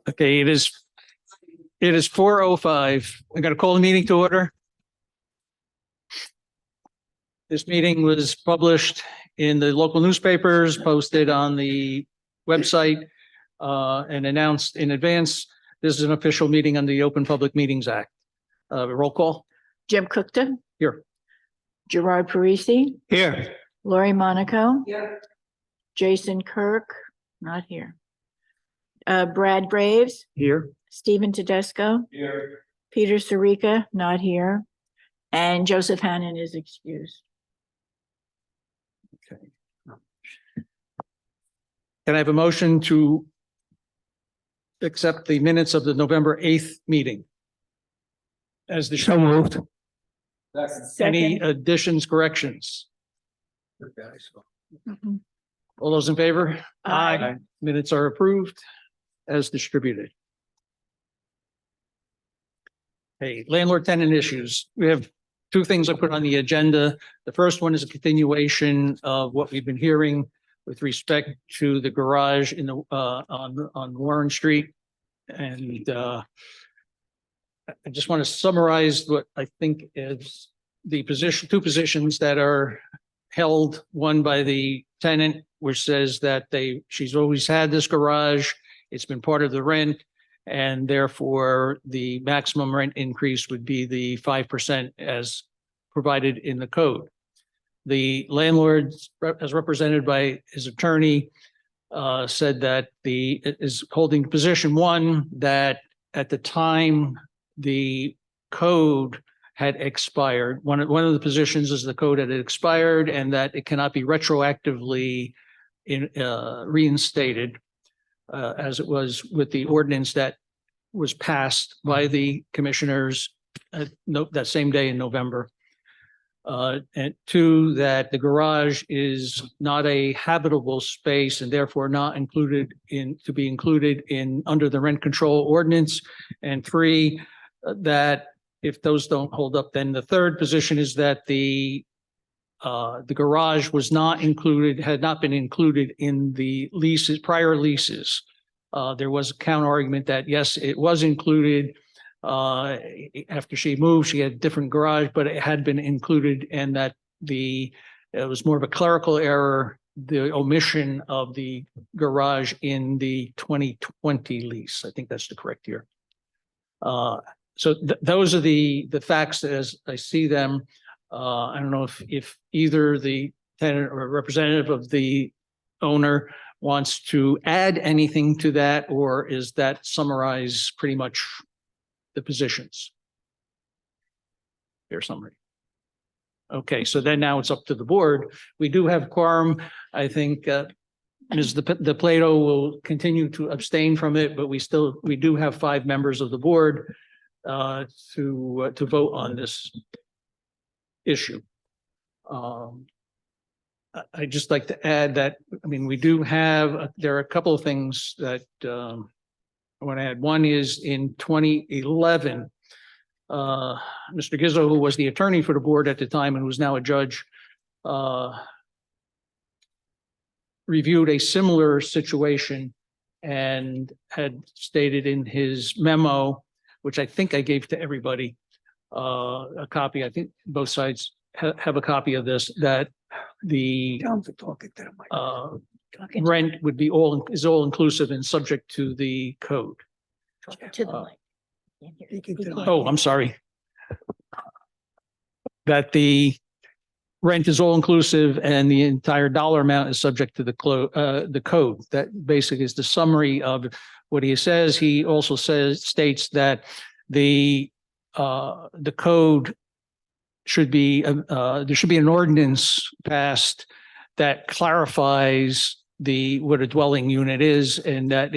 Okay, it is 4:05. I got to call the meeting to order. This meeting was published in the local newspapers, posted on the website, and announced in advance. This is an official meeting under the Open Public Meetings Act. Roll call. Jim Cookton, Here. Gerard Parisi, Here. Lori Monaco, Here. Jason Kirk, not here. Brad Graves, Here. Stephen Tedesco, Here. Peter Sarica, not here. And Joseph Hannon is excused. Okay. Can I have a motion to accept the minutes of the November 8th meeting? As the show moved. Any additions, corrections? Mhm. All those in favor? Aye. Minutes are approved as distributed. Hey, landlord tenant issues. We have two things I put on the agenda. The first one is a continuation of what we've been hearing with respect to the garage in the on Warren Street. And I just want to summarize what I think is the two positions that are held, one by the tenant, which says that she's always had this garage. It's been part of the rent, and therefore the maximum rent increase would be the 5% as provided in the code. The landlord, as represented by his attorney, said that is holding position one, that at the time the code had expired. One of the positions is the code had expired and that it cannot be retroactively reinstated as it was with the ordinance that was passed by the commissioners that same day in November. And two, that the garage is not a habitable space and therefore not included to be included under the rent control ordinance. And three, that if those don't hold up, then the third position is that the garage was not included, had not been included in the leases, prior leases. There was a counter argument that yes, it was included. After she moved, she had a different garage, but it had been included, and that it was more of a clerical error, the omission of the garage in the 2020 lease. I think that's the correct year. So those are the facts as I see them. I don't know if either the tenant or representative of the owner wants to add anything to that, or is that summarize pretty much the positions? Fair summary. Okay, so then now it's up to the board. We do have quorum. I think Ms. De Plato will continue to abstain from it, but we do have 5 members of the board to vote on this issue. I'd just like to add that, I mean, we do have, there are a couple of things that I want to add. One is in 2011, Mr. Gizzo, who was the attorney for the board at the time and who is now a judge, reviewed a similar situation and had stated in his memo, which I think I gave to everybody, a copy. I think both sides have a copy of this, that the rent would be all inclusive and subject to the code. To the mic. Oh, I'm sorry. That the rent is all inclusive and the entire dollar amount is subject to the code. That basically is the summary of what he says. He also states that the code should be there should be an ordinance passed that clarifies what a dwelling unit is, and that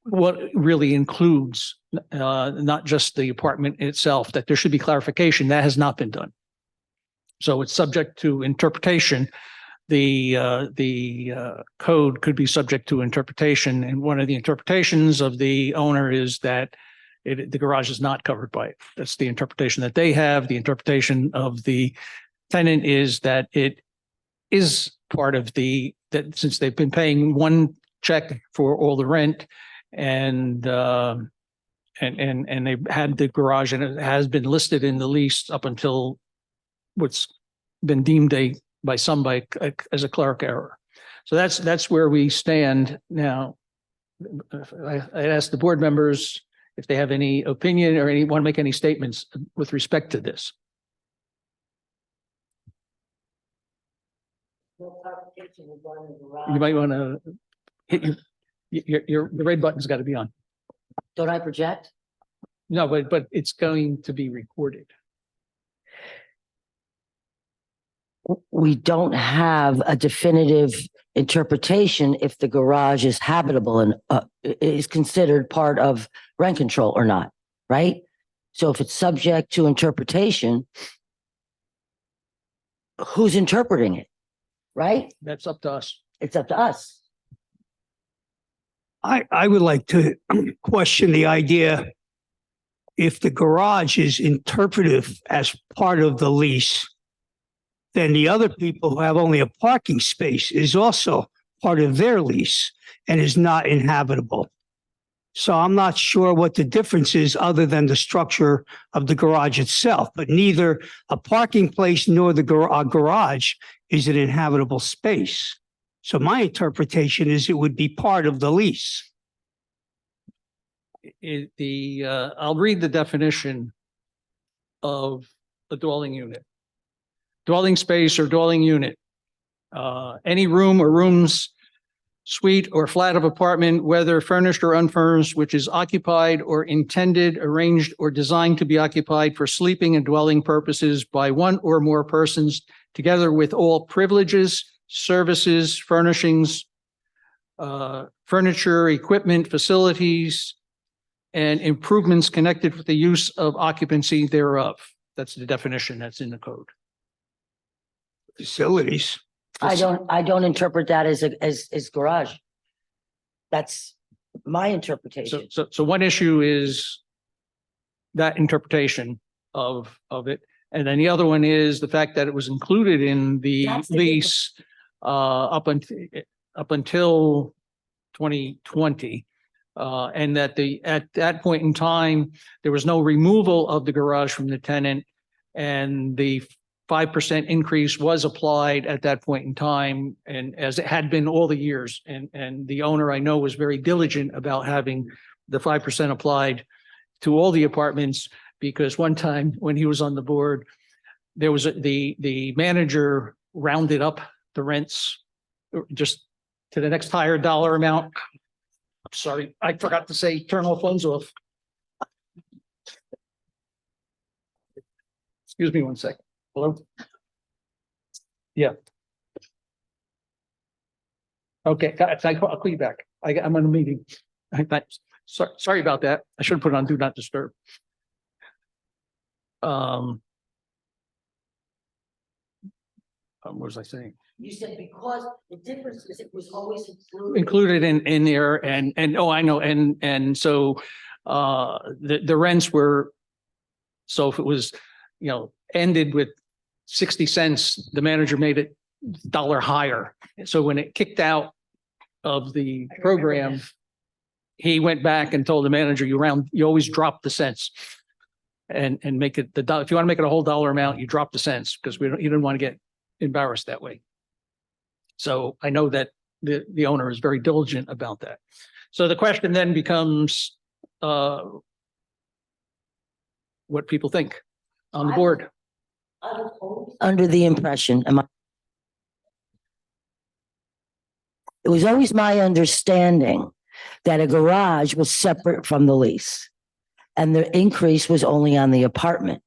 what really includes not just the apartment itself, that there should be clarification. That has not been done. So it's subject to interpretation. the code could be subject to interpretation. And one of the interpretations of the owner is that the garage is not covered by it. That's the interpretation that they have. The interpretation of the tenant is that it is part of that since they've been paying one check for all the rent and they've had the garage and it has been listed in the lease up until what's been deemed as a cleric error. So that's where we stand now. I asked the board members if they have any opinion or want to make any statements with respect to this. You might want to hit the red button's got to be on. Don't I project? No, but it's going to be recorded. We don't have a definitive interpretation if the garage is habitable and is considered part of rent control or not, right? So if it's subject to interpretation, who's interpreting it, right? That's up to us. It's up to us. I would like to question the idea if the garage is interpretive as part of the lease, then the other people who have only a parking space is also part of their lease and is not inhabitable. So I'm not sure what the difference is other than the structure of the garage itself, but neither a parking place nor the garage is an inhabitable space. So my interpretation is it would be part of the lease. I'll read the definition of a dwelling unit. Dwelling space or dwelling unit. Any room or rooms, suite or flat of apartment, whether furnished or unfurnished, which is occupied or intended, arranged, or designed to be occupied for sleeping and dwelling purposes by one or more persons, together with all privileges, services, furnishings, furniture, equipment, facilities, and improvements connected with the use of occupancy thereof. That's the definition that's in the code. Facilities. I don't interpret that as garage. That's my interpretation. So one issue is that interpretation of it. And then the other one is the fact that it was included in the That's the lease up until 2020. And that at that point in time, there was no removal of the garage from the tenant, and the 5% increase was applied at that point in time, and as it had been all the years. And the owner, I know, was very diligent about having the 5% applied to all the apartments, because one time when he was on the board, there was the manager rounded up the rents just to the next higher dollar amount. I'm sorry, I forgot to say, turn all phones off. Excuse me one second. Hello? Yeah. Okay, I'll call you back. I'm on a meeting. Sorry about that. I should have put on do not disturb. What was I saying? You said because the difference is it was always Included in there, and oh, I know, and so the rents were, so if it was, ended with 60 cents, the manager made it $1 higher. So when it kicked out of the program, he went back and told the manager, you always drop the cents and make it if you want to make it a whole dollar amount, you drop the cents, because you didn't want to get embarrassed that way. So I know that the owner is very diligent about that. So the question then becomes what people think on the board. I was always under the impression, it was always my understanding that a garage was separate from the lease, and the increase was only on the apartment,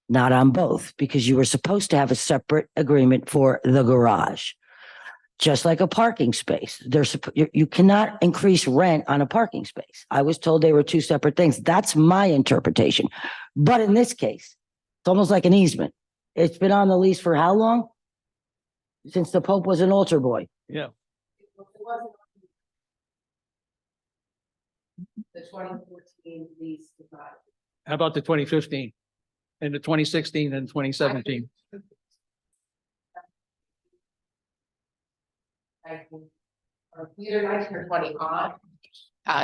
not on both, because you were supposed to have a separate agreement for the garage. Just like a parking space, you cannot increase rent on a parking space. I was told they were two separate things. That's my interpretation. But in this case, it's almost like an easement. It's been on the lease for how long? since the Pope was an altar boy. Yeah. The 2014 lease divided. How about the 2015 and the 2016 and 2017? Either 19 or 20 on.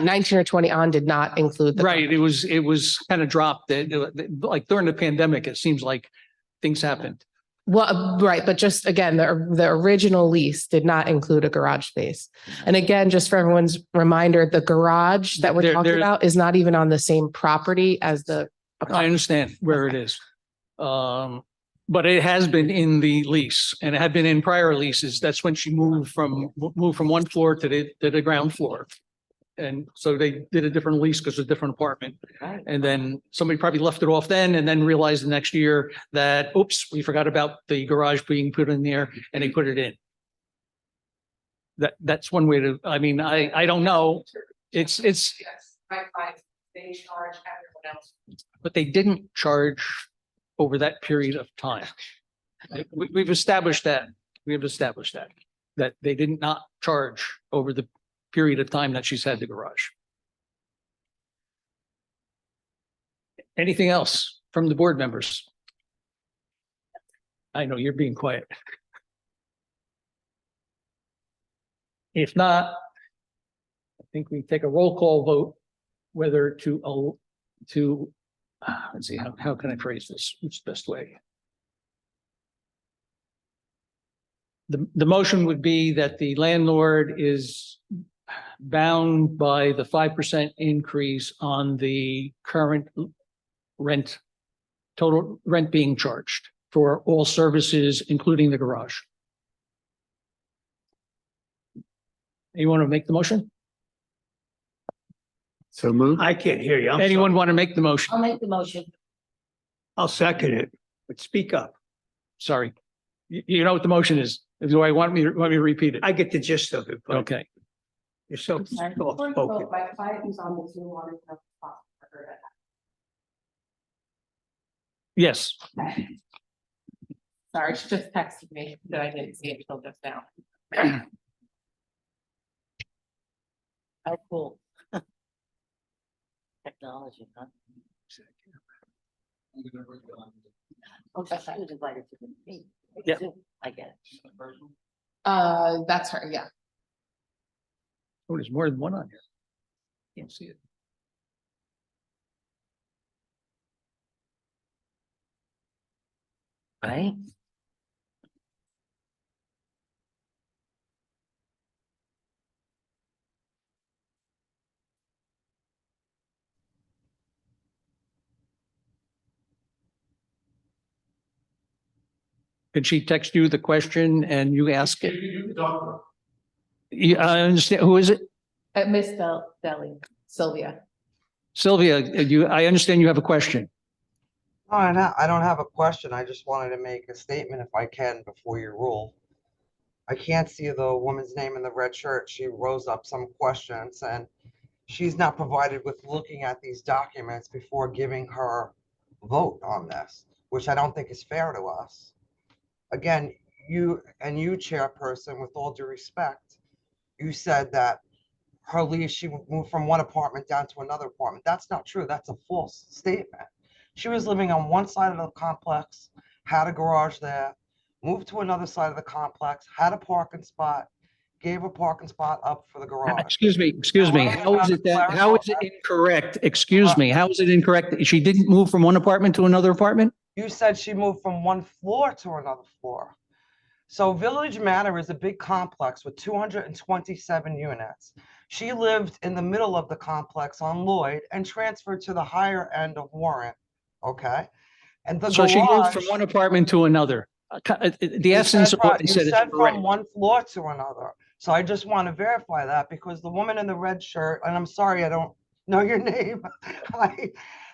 19 or 20 on did not include the. Right. It was kind of dropped. Like during the pandemic, it seems like things happened. Well, right, but just again, the original lease did not include a garage space. And again, just for everyone's reminder, the garage that we're talking about is not even on the same property as the. I understand where it is. But it has been in the lease and it had been in prior leases. That's when she moved from one floor to the ground floor. And so they did a different lease because it's a different apartment. Right. And then somebody probably left it off then and then realized the next year that, oops, we forgot about the garage being put in there and they put it in. That's one way to, I mean, I don't know. It's, Yes, my clients, they charge everyone else. but they didn't charge over that period of time. We've established that. We have established that they did not charge over the period of time that she's had the garage. Anything else from the board members? I know you're being quiet. If not, I think we take a roll call vote whether to let's see, how can I phrase this? What's the best way? The motion would be that the landlord is bound by the 5% increase on the current rent, total rent being charged for all services, including the garage. You want to make the motion? So move. I can't hear you. I'm Anyone sorry. want to make the motion? I'll make the motion. I'll second it, but speak up. Sorry. You know what the motion is. Do I want me to repeat it? I get the gist of it, but Okay. you're so Before you soft-spoken. vote, my client who's on the Zoom wanted to know if it's possible for her Yes. to- Sorry, she just texted me that I didn't see it until just now. Oh, cool. Technology, huh? Oh, so she was invited to the meeting. Yeah. I get it. That's her, yeah. Oh, there's more than one on here. Can't see it. Right? Can she text you the question and you ask it? Yeah, I understand. Who is it? Miss Deli, Sylvia. Sylvia, I understand you have a question. No, I don't have a question. I just wanted to make a statement if I can before you rule. I can't see the woman's name in the red shirt. She rose up some questions and she's not provided with looking at these documents before giving her vote on this, which I don't think is fair to us. Again, you chairperson, with all due respect, you said that her lease, she moved from one apartment down to another apartment. That's not true. That's a false statement. She was living on one side of the complex, had a garage there, moved to another side of the complex, had a parking spot, gave a parking spot up for the garage. Excuse me. How is it incorrect? Excuse me. How is it incorrect? She didn't move from one apartment to another apartment? You said she moved from one floor to another floor. So Village Manor is a big complex with 227 units. She lived in the middle of the complex on Lloyd and transferred to the higher end of Warren. Okay. And the So she moved garage, from one apartment to another. The you essence said of what they you said is said correct. from one floor to another. So I just want to verify that because the woman in the red shirt, and I'm sorry, I don't know your name.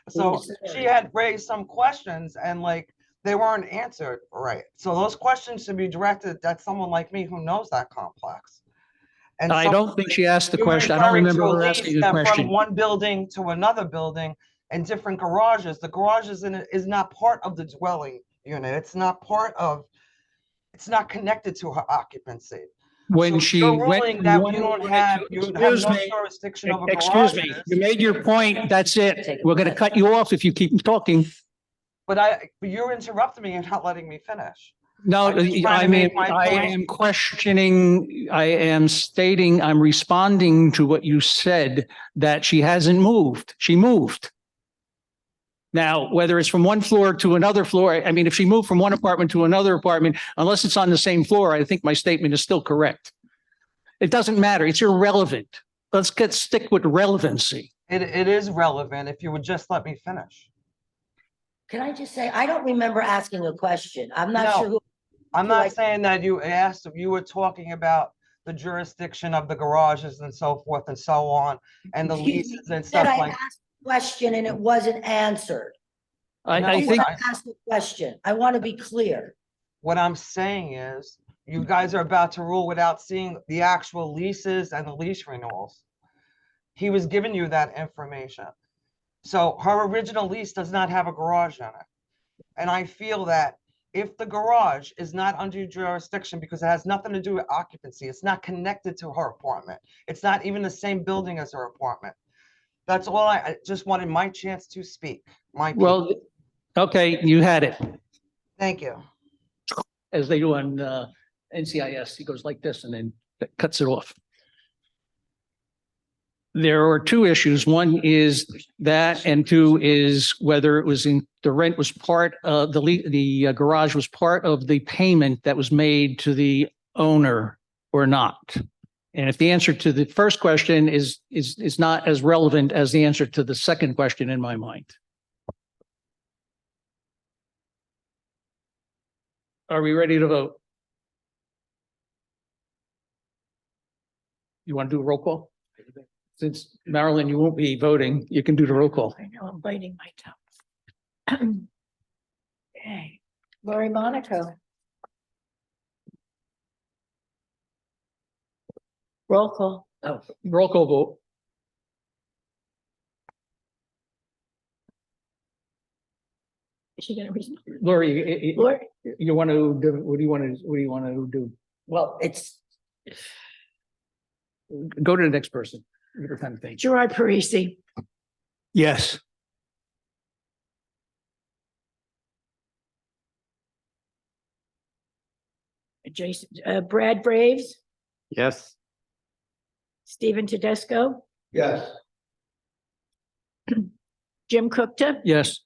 So she had raised some questions and like they weren't answered right. So those questions should be directed at someone like me who knows that complex. And I don't think she asked the you're question. I don't referring to remember a her lease asking a that question. From one building to another building and different garages. The garage is not part of the dwelling unit. It's not part of It's not connected to her occupancy. When So she you're went. ruling from that one you don't unit have, to- you have Excuse no me. jurisdiction over Excuse me, garages. you made your point. That's it. We're going to cut you off if you keep talking. But you're interrupting me and not letting me finish. No, I'm just trying I to mean, make my I point. am questioning, I am stating, I'm responding to what you said, that she hasn't moved. She moved. Now, whether it's from one floor to another floor, I mean, if she moved from one apartment to another apartment, unless it's on the same floor, I think my statement is still correct. It doesn't matter. It's irrelevant. Let's stick with relevancy. It is relevant if you would just let me finish. Can I just say, I don't remember asking a question. I'm not No. sure who. I'm feel not like- saying that you asked, you were talking about the jurisdiction of the garages and so forth and so on, and the Excuse me, leases and Said stuff I like. asked a question and it wasn't answered. I Please think, don't ask a question. I want to be clear. What I'm saying is, you guys are about to rule without seeing the actual leases and the lease renewals. He was giving you that information. So her original lease does not have a garage in it. And I feel that if the garage is not under your jurisdiction because it has nothing to do with occupancy, it's not connected to her apartment. It's not even the same building as her apartment. That's all I just wanted my chance to speak. My piece. well, okay, you had it, Thank you. as they do on NCIS. He goes like this and then cuts it off. There are two issues. One is that, and two is whether it was the rent was part of the garage was part of the payment that was made to the owner or not. And if the answer to the first question is not as relevant as the answer to the second question in my mind. Are we ready to vote? You want to do a roll call? Since Marilyn, you won't be voting, you can do the roll call. I know, I'm biting my tongue. Okay, Lori Monaco. Roll call. Oh, roll call vote. Is she gonna respond? Lori, Lori, you want to do, what do you want to do? Well, it's, Go to the next person. Give her time to think. Gerard Parisi, Yes. Jason, Brad Braves, Yes. Stephen Tedesco, Yes. Jim Cookta, Yes,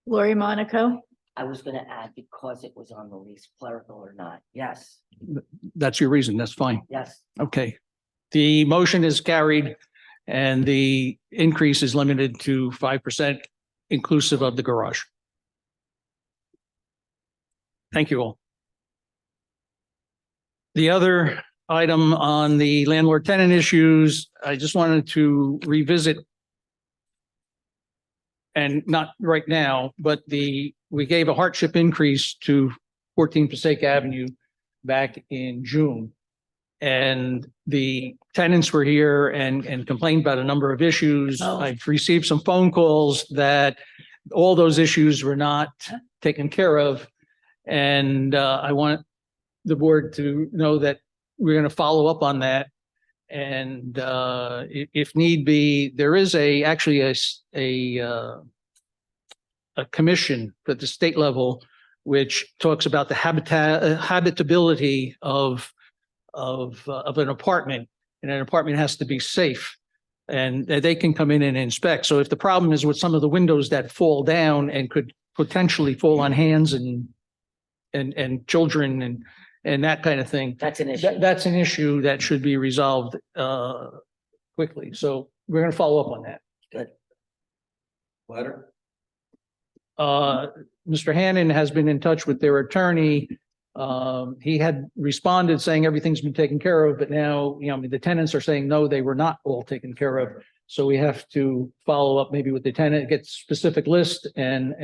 Lori Monaco, I was going to add because it was on the lease, clerical or not. Yes, that's your reason. That's fine. yes. Okay. The motion is carried and the increase is limited to 5% inclusive of the garage. Thank you all. The other item on the landlord tenant issues, I just wanted to revisit. And not right now, but we gave a hardship increase to 14 Passaic Avenue back in June. And the tenants were here and complained about a number of issues. Oh. I've received some phone calls that all those issues were not taken care of. And I want the board to know that we're going to follow up on that. And if need be, there is actually a commission at the state level, which talks about the habitability of an apartment, and an apartment has to be safe. And they can come in and inspect. So if the problem is with some of the windows that fall down and could potentially fall on hands and children and that kind of thing, That's an issue. that's an issue that should be resolved quickly. So we're going to follow up on that. Good. Letter? Mr. Hannon has been in touch with their attorney. He had responded saying everything's been taken care of, but now, the tenants are saying, no, they were not all taken care of. So we have to follow up maybe with the tenant, get specific list and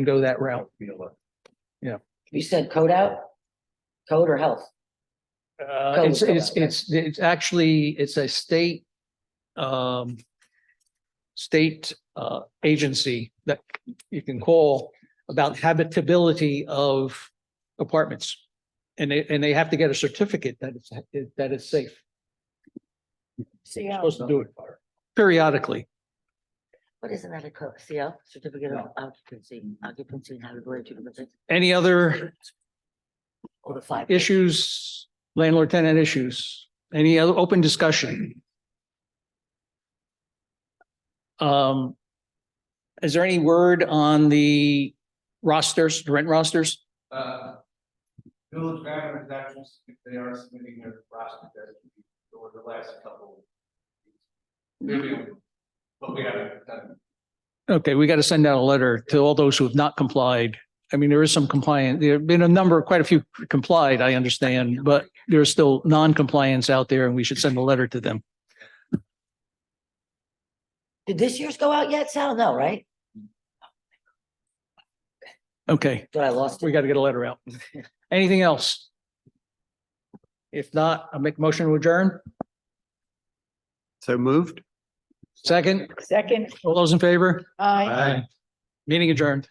go that route. You said code out? Code or health? It's actually, it's a state agency that you can call about habitability of apartments. And they have to get a certificate that it's safe. See, Supposed to do it periodically. What isn't that a CO, certificate of occupancy and habitability? Any other Or the 5. issues, landlord tenant issues? Any other open discussion? Is there any word on the rosters, the rent rosters? Village Government Actions, if they are submitting their roster, that should be over the last couple. Maybe, but we haven't done. Okay, we got to send out a letter to all those who have not complied. I mean, there is some compliant, there have been quite a few complied, I understand, but there's still non-compliance out there and we should send a letter to them. Did this year's go out yet, Sal? No, right? Okay, But I lost we it. got to get a letter out. Anything else? If not, I'll make a motion to adjourn. So moved? Second, second, all those in favor? aye. Meeting adjourned.